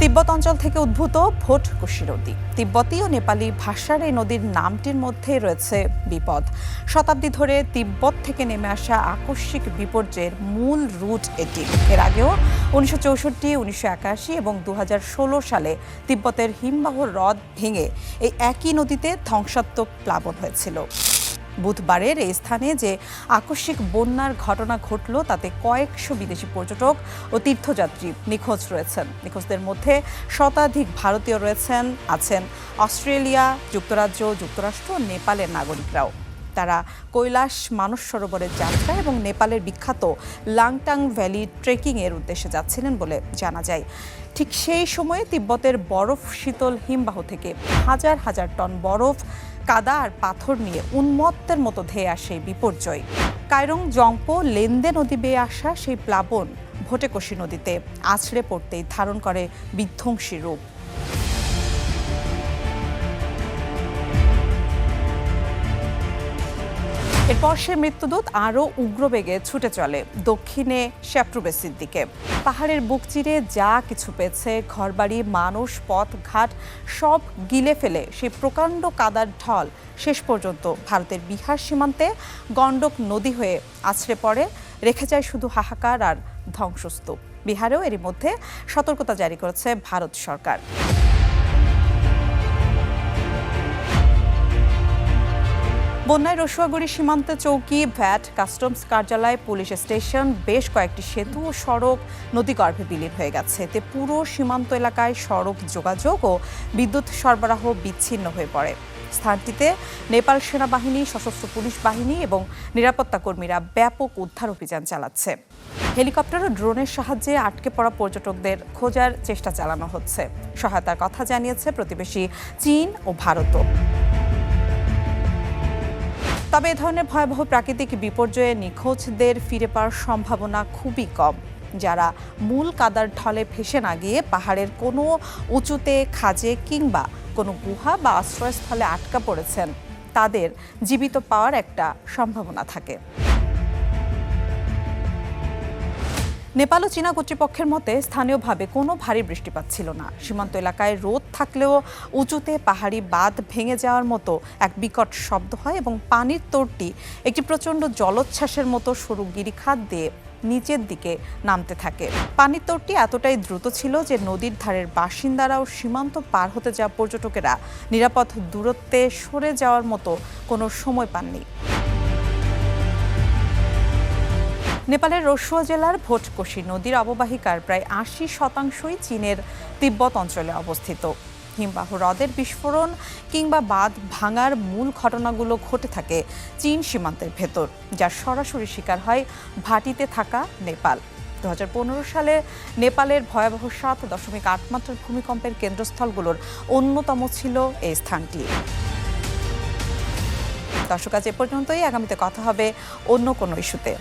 তিব্বত অঞ্চল থেকে উদ্ভূত ভোটকুশি নদী। তিব্বতী ও নেপালি ভাষার এই নদীর নামটির মধ্যে রয়েছে বিপদ। শতাব্দী ধরে তিব্বত থেকে নেমে আসা আকস্মিক বিপর্যয়ের মূল রুট এটি। এর আগেও 1964, 1981 এবং 2016 সালে তিব্বতের হিমবাহ হ্রদ ভেঙে এই একই নদীতে ধ্বংসাত্মক প্লাবন হয়েছিল। বুধবারের এই স্থানে যে আকস্মিক বন্যার ঘটনা ঘটল তাতে কয়েকশো বিদেশি পর্যটক ও তীর্থযাত্রী নিখোঁজ রয়েছেন। নিখোঁজদের মধ্যে শতাধিক ভারতীয় আছেন অস্ট্রেলিয়া, যুক্তরাজ্য, যুক্তরাষ্ট্র ও নেপালের নাগরিকরাও। তারা কৈলাস মানস সরোবরের যাত্রা এবং নেপালের বিখ্যাত লাংটাং ভ্যালি ট্রেকিংয়ের উদ্দেশ্যে যাচ্ছিলেন বলে জানা যায়। ঠিক সেই সময়ে তিব্বতের বরফ শীতল হিমবাহ থেকে হাজার হাজার টন বরফ, কাদা আর পাথর নিয়ে উন্মত্তের মতো ধেয়ে আসে বিপর্যয়। কায়রং জংপো লেন্দে নদী বেয়ে আসা সেই প্লাবন ভোটেকশি নদীতে আছড়ে পড়তেই ধারণ করে বিধ্বংসী রূপ। এরপর সে মৃত্যুদূত আরও উগ্রবেগে ছুটে চলে দক্ষিণে শ্যাপ্রুবেসির দিকে। পাহাড়ের বুক চিরে যা কিছু পেয়েছে, ঘরবাড়ি, মানুষ, পথ ঘাট সব গিলে ফেলে সেই প্রকাণ্ড কাদার ঢল শেষ পর্যন্ত ভারতের বিহার সীমান্তে গণ্ডক নদী হয়ে আছড়ে পড়ে, রেখে যায় শুধু হাহাকার আর ধ্বংসস্তূপ। বিহারেও এরই মধ্যে সতর্কতা জারি করেছে ভারত সরকার। বন্যায় রসুয়াগুড়ি সীমান্তে চৌকি, ভ্যাট, কাস্টমস কার্যালয়, পুলিশ স্টেশন, বেশ কয়েকটি সেতু ও সড়ক নদীগর্ভে বিলীন হয়ে গেছে। এতে পুরো সীমান্ত এলাকায় সড়ক যোগাযোগ ও বিদ্যুৎ সরবরাহ বিচ্ছিন্ন হয়ে পড়ে। স্থানটিতে নেপাল সেনাবাহিনী, সশস্ত্র পুলিশ বাহিনী এবং নিরাপত্তা কর্মীরা ব্যাপক উদ্ধার অভিযান চালাচ্ছে। হেলিকপ্টার ও ড্রোনের সাহায্যে আটকে পড়া পর্যটকদের খোঁজার চেষ্টা চালানো হচ্ছে। সহায়তার কথা জানিয়েছে প্রতিবেশী চীন ও ভারতও। তবে এ ধরনের ভয়াবহ প্রাকৃতিক বিপর্যয়ে নিখোঁজদের ফিরে পাওয়ার সম্ভাবনা খুবই কম। যারা মূল কাদার ঢলে ভেসে না গিয়ে পাহাড়ের কোনো উঁচুতে, খাজে কিংবা কোনো গুহা বা আশ্রয়স্থলে আটকা পড়েছেন, তাদের জীবিত পাওয়ার একটা সম্ভাবনা থাকে। নেপাল ও চীনা কর্তৃপক্ষের মতে স্থানীয়ভাবে কোনো ভারী বৃষ্টিপাত ছিল না। সীমান্ত এলাকায় রোদ থাকলেও উঁচুতে পাহাড়ি বাঁধ ভেঙে যাওয়ার মতো এক বিকট শব্দ হয় এবং পানির তোড়টি একটি প্রচণ্ড জলোচ্ছ্বাসের মতো সরু গিরিখাত দিয়ে নিচের দিকে নামতে থাকে। পানির তোড়টি এতটাই দ্রুত ছিল যে নদীর ধারের বাসিন্দারা ও সীমান্ত পার হতে যাওয়া পর্যটকেরা নিরাপদ দূরত্বে সরে যাওয়ার মতো কোনো সময় পাননি। নেপালের রসুয়া জেলার ভোটকশি নদীর অববাহিকার প্রায় ৮০% চীনের তিব্বত অঞ্চলে অবস্থিত। হিমবাহ হ্রদের বিস্ফোরণ কিংবা বাঁধ ভাঙার মূল ঘটনাগুলো ঘটে থাকে চীন সীমান্তের ভেতর, যার সরাসরি শিকার হয় ভাটিতে থাকা নেপাল। 2015 সালে নেপালের ভয়াবহ 7.8 মাত্রার ভূমিকম্পের কেন্দ্রস্থলগুলোর অন্যতম ছিল এই স্থানটি। দর্শক, আজ এ পর্যন্তই। আগামীতে কথা হবে অন্য কোনো ইস্যুতে।